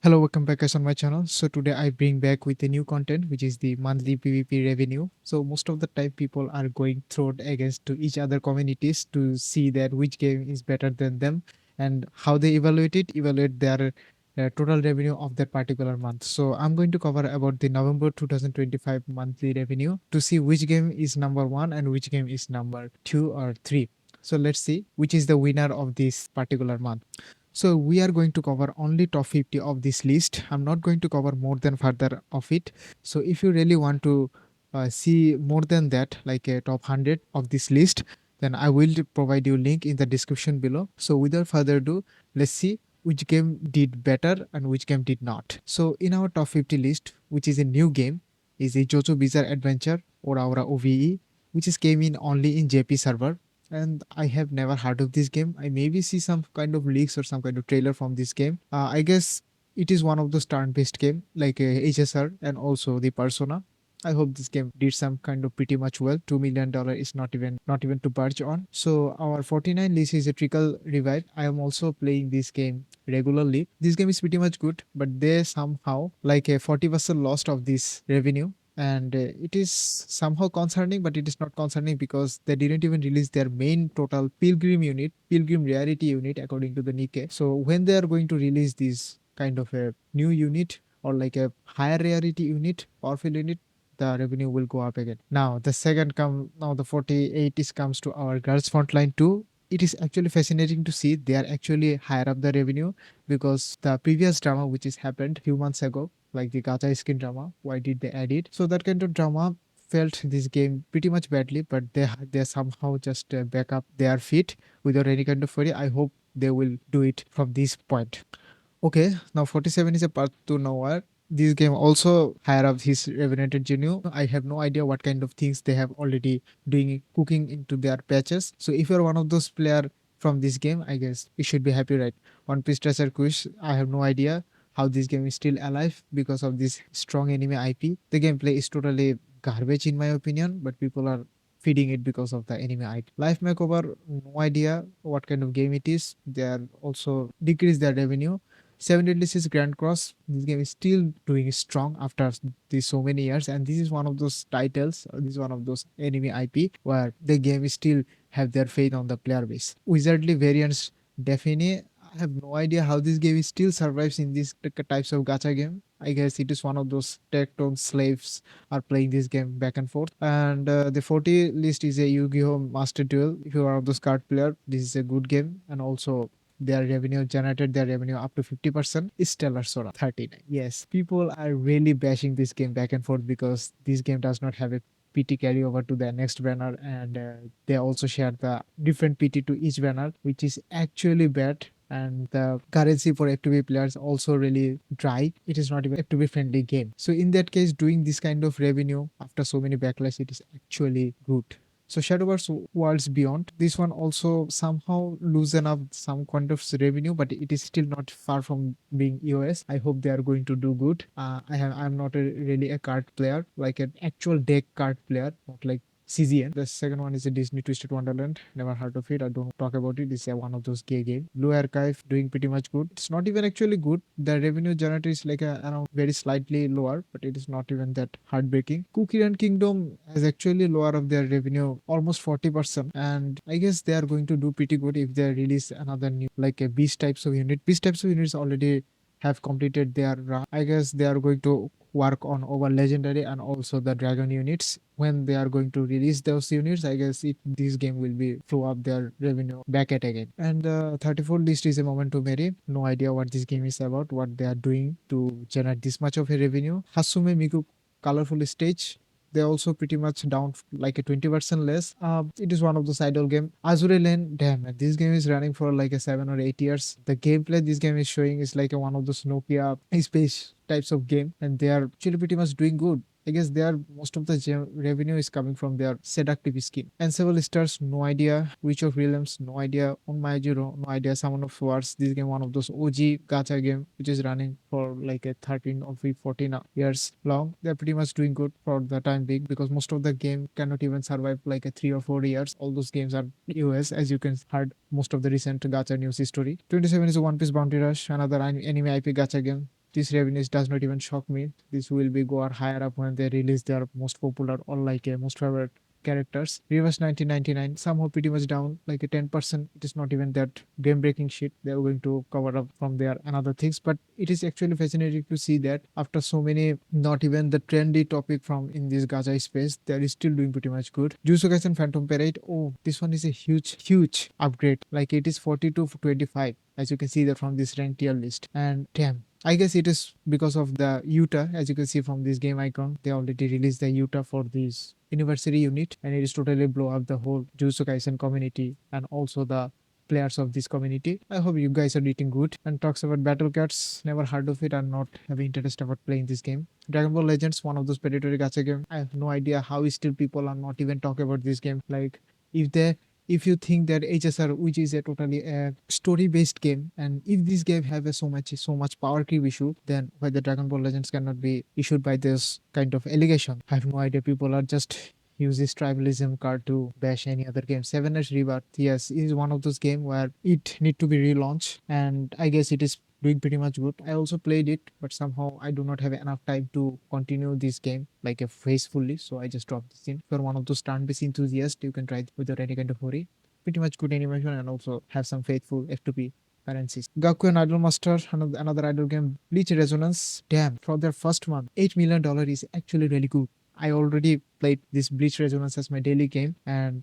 Hello, welcome back guys on my channel. So today I bring back with a new content which is the monthly PvP revenue. So most of the time people are going through against to each other communities to see that which game is better than them and how they evaluate their total revenue of that particular month. So I'm going to cover about the November 2025 monthly revenue to see which game is number 1 and which game is number 2 or 3. So let's see which is the winner of this particular month. So we are going to cover only top 50 of this list. I'm not going to cover more than further of it. So if you really want to see more than that, like a top 100 of this list, then I will provide you link in the description below. So without further ado, let's see which game did better and which game did not. So in our top 50 list, which is a new game, is a JoJo Bizarre Adventure or our OVE, which is came in only in JP server, and I have never heard of this game. I maybe see some kind of leaks or some kind of trailer from this game. I guess it is one of those turn-based game like HSR and also the Persona. I hope this game did some kind of pretty much well. $2 million is not even to budge on. So our 49 list is a trickle revive. I am also playing this game regularly. This game is pretty much good, but they somehow like a 40% lost of this revenue, and it is somehow concerning, but it is not concerning because they didn't even release their main total pilgrim rarity unit according to the Nikkei. So when they are going to release this kind of a new unit or like a higher rarity unit, powerful unit, the revenue will go up again. Now the second come now the 48 is comes to our girls frontline 2. It is actually fascinating to see they are actually higher up the revenue because the previous drama which is happened few months ago, like the Gacha skin drama. Why did they add it? So that kind of drama felt this game pretty much badly, but they somehow just back up their feet without any kind of worry. I hope they will do it from this point. Okay, now 47 is a part 2 nowhere. This game also higher up his revenant genu. I have no idea what kind of things they have already doing cooking into their patches. So if you're one of those player from this game, I guess you should be happy, right? One Piece Treasure Kush, I have no idea how this game is still alive because of this strong anime IP. The gameplay is totally garbage in my opinion, but people are feeding it because of the anime IP. Life Makeover, no idea what kind of game it is. They are also decrease their revenue. Seven Deadly Sins Grand Cross. This game is still doing strong after these so many years, and this is one of those titles. This is one of those anime IP where the game is still have their faith on the player base. Wizardly Variants Define. I have no idea how this game still survives in these types of gacha game. I guess it is one of those tectone slaves are playing this game back and forth. And the 40 list is a Yu-Gi-Oh! Master Duel. If you are of those card player, this is a good game, and also their revenue generated their revenue up to 50% is Stellar Sora 39. Yes, people are really bashing this game back and forth because this game does not have a PT carryover to the next banner, and they also share the different PT to each banner, which is actually bad. And the currency for F2B players also really dry. It is not even F2B friendly game. So in that case, doing this kind of revenue after so many backlash, it is actually good. So Shadowverse Worlds Beyond, this one also somehow loosen up some kind of revenue, but it is still not far from being EOS. I hope they are going to do good. I'm not really a card player, like an actual deck card player, not like CZN. The second one is a Disney Twisted Wonderland. Never heard of it. I don't talk about it. It's one of those gay game. Blue Archive doing pretty much good. It's not even actually good. The revenue generator is like around very slightly lower, but it is not even that heartbreaking. Cookie Run Kingdom has actually lower of their revenue almost 40%, and I guess they are going to do pretty good if they release another new like a beast types of unit. Beast types of units already have completed their run. I guess they are going to work on over legendary and also the dragon units. When they are going to release those units, I guess this game will be throw up their revenue back at again. And 34 list is a moment to marry. No idea what this game is about, what they are doing to generate this much of a revenue. Hasume Miku colorful stage, they also pretty much down like a 20% less. It is one of those idle game. Azure Lane, damn man, this game is running for like a 7 or 8 years. The gameplay this game is showing is like a one of those Nokia space types of game, and they are actually pretty much doing good. I guess they are most of the revenue is coming from their seductive skin. And several stars, no idea. Witch of Realms, no idea. On My Zero, no idea. Summon of Swords, this game one of those OG gacha game which is running for like a 13 or 14 years long. They're pretty much doing good for the time being because most of the game cannot even survive like a 3 or 4 years. All those games are US, as you can heard most of the recent gacha news history. 27 is a One Piece Bounty Rush, another anime IP gacha game. this revenues does not even shock me. This will be go higher up when they release their most popular or like a most favorite characters. Reverse 1999 somehow pretty much down like a 10%. It is not even that game breaking shit. They are going to cover up from there and other things, but it is actually fascinating to see that after so many not even the trendy topic from in this gacha space, they are still doing pretty much good. Jujutsu Kaisen Phantom Parade, oh, this one is a huge upgrade. Like it is 42 for 25, as you can see that from this rank tier list. And damn, I guess it is because of the Utah. As you can see from this game icon, they already released the Utah for this anniversary unit, and it is totally blow up the whole Jujutsu Kaisen community and also the players of this community. I hope you guys are eating good. And talks about battle cards, never heard of it and not having interest about playing this game. Dragon Ball Legends, one of those predatory gacha game. I have no idea how still people are not even talking about this game. Like if they if you think that HSR, which is a totally story-based game, and if this game have a so much power creep issue, then why the Dragon Ball Legends cannot be issued by this kind of allegation? I have no idea. People are just use this tribalism card to bash any other game. Seven Years Rebirth, yes, is one of those games where it need to be relaunched, and I guess it is doing pretty much good. I also played it, but somehow I do not have enough time to continue this game like a faithfully, so I just dropped this in. If you're one of those turn-based enthusiasts, you can try it without any kind of worry. Pretty much good animation and also have some faithful F2P currencies. Gaku and Idol Master, another idol game. Bleach Resonance, damn, for their first month, $8 million is actually really good. I already played this Bleach Resonance as my daily game, and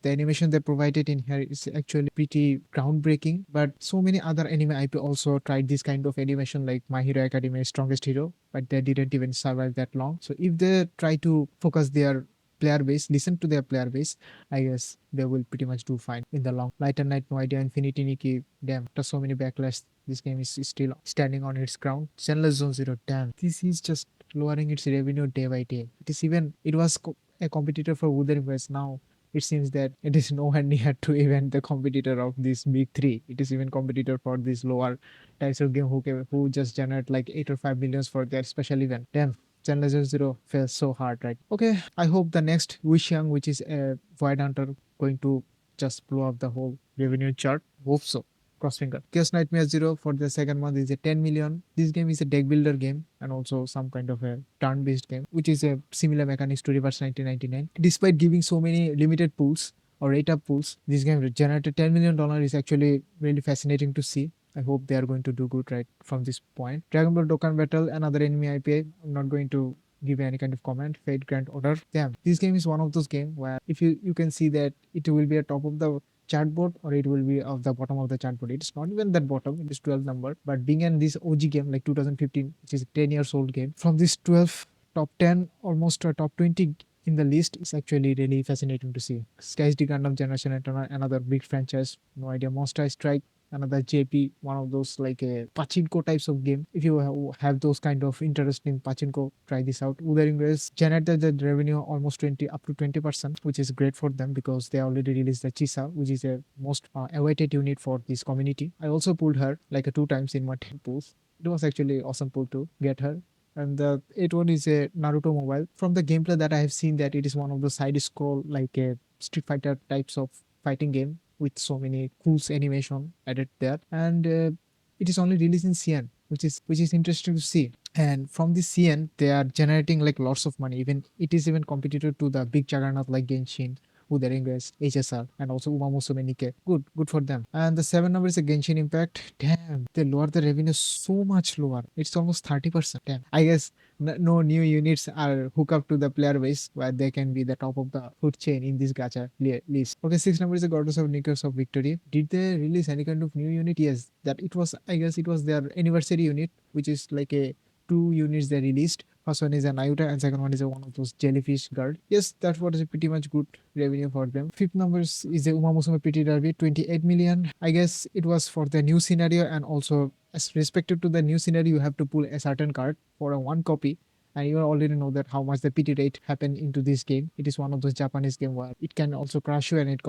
the animation they provided in here is actually pretty groundbreaking. But so many other anime IP also tried this kind of animation, like My Hero Academia Strongest Hero, but they didn't even survive that long. So if they try to focus their player base, listen to their player base, I guess they will pretty much do fine in the long. Light and Night, no idea. Infinity Nikki, damn, after so many backlash, this game is still standing on its ground. Zenless Zone Zero, damn, this is just lowering its revenue day by day. It was a competitor for Wuthering Waves. Now it seems that it is nowhere near to even the competitor of this big three. It is even competitor for this lower types of game who just generate like 8 or 5 millions for their special event. Damn. Chen Legend Zero fell so hard, right? Okay, I hope the next Wishang, which is a Void Hunter, going to just blow up the whole revenue chart. Hope so. Cross finger. Chaos Nightmare Zero for the second month is a 10 million. This game is a deck builder game and also some kind of a turn-based game, which is a similar mechanics to Reverse 1999. Despite giving so many limited pools or rate-up pools, this game generated $10 million is actually really fascinating to see. I hope they are going to do good right from this point. Dragon Ball Dokkan Battle, another enemy IPA. I'm not going to give any kind of comment. Fate Grand Order. Damn, this game is one of those games where if you can see that it will be at top of the chartboard or it will be of the bottom of the chartboard. It's not even that bottom, it is 12 number. But being in this OG game like 2015, which is a 10 years old game, from this 12 top 10 almost top 20 in the list is actually really fascinating to see. Skies the Gundam Generation and another big franchise. No idea. Monster Strike, another JP, one of those like a pachinko types of game. If you have those kind of interest in pachinko, try this out. Wuthering Waves generated the revenue almost 20 up to 20%, which is great for them because they already released the Chisa, which is a most awaited unit for this community. I also pulled her like 2 times in my 10 pulls. It was actually awesome pull to get her. And the 8 one is a Naruto mobile. From the gameplay that I have seen, that it is one of the side scroll like a Street Fighter types of fighting game with so many cool animation added there, and it is only released in CN, which is interesting to see. And from the CN, they are generating like lots of money. Even it is even competitor to the big juggernaut like Genshin, Wuthering Waves, HSR, and also Umamusume Nike. Good for them. And the seven number is a Genshin Impact. Damn, they lower the revenue so much lower. It's almost 30%. Damn. I guess no new units are hooked up to the player base where they can be the top of the food chain in this gacha list. Okay, six number is the Goddess of Nickers of Victory. Did they release any kind of new unit? Yes, that it was. I guess it was their anniversary unit, which is like a two units they released. First one is an Iota and second one is one of those jellyfish guard. Yes, that was a pretty much good revenue for them. Fifth numbers is a Umamusume Pretty Derby, 28 million. I guess it was for the new scenario, and also as respective to the new scenario, you have to pull a certain card for a one copy. And you already know that how much the PT rate happen into this game. It is one of those Japanese game where it can also crush you, and it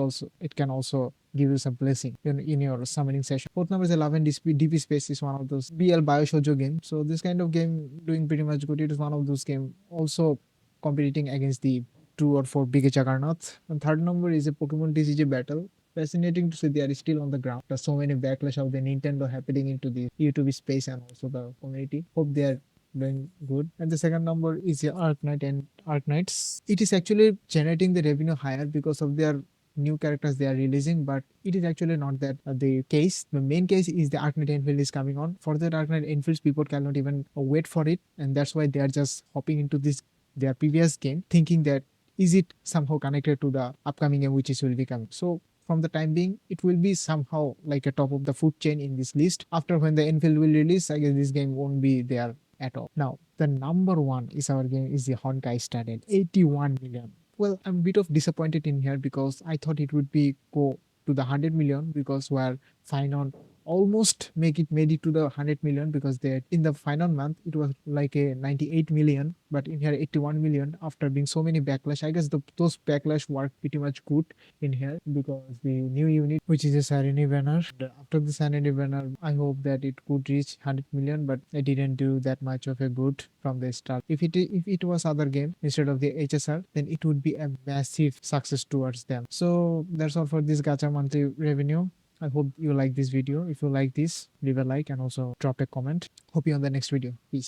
can also give you some blessing in your summoning session. Fourth number is 11. DP Space is one of those BL Bioshoujo game. So this kind of game doing pretty much good. It is one of those game also competing against the 2 or 4 big juggernauts. And third number is a Pokemon TCG Battle. fascinating to see they are still on the ground. There's so many backlash of the Nintendo happening into the YouTube space and also the community. Hope they are doing good. And the second number is the Arknight and Arknights. It is actually generating the revenue higher because of their new characters they are releasing, but it is actually not that the case. The main case is the Arknight Enfield is coming on. For that Arknight Enfields, people cannot even wait for it, and that's why they are just hopping into this their previous game, thinking that is it somehow connected to the upcoming game which is will be coming. So from the time being, it will be somehow like a top of the food chain in this list. After when the Enfield will release, I guess this game won't be there at all. Now, the number one is our game is the Honkai Star Rail, 81 million. Well, I'm a bit of disappointed in here because I thought it would be go to the 100 million because we're fine on almost made it to the 100 million because they in the final month it was like a 98 million, but in here 81 million after being so many backlash. I guess those backlash worked pretty much good in here because the new unit which is a Serenity banner, after the Serenity banner I hope that it could reach 100 million, but it didn't do that much of a good from the start. If it was other game instead of the HSR, then it would be a massive success towards them. So that's all for this gacha monthly revenue. I hope you like this video. If you like this, leave a like and also drop a comment. Hope you on the next video. Peace.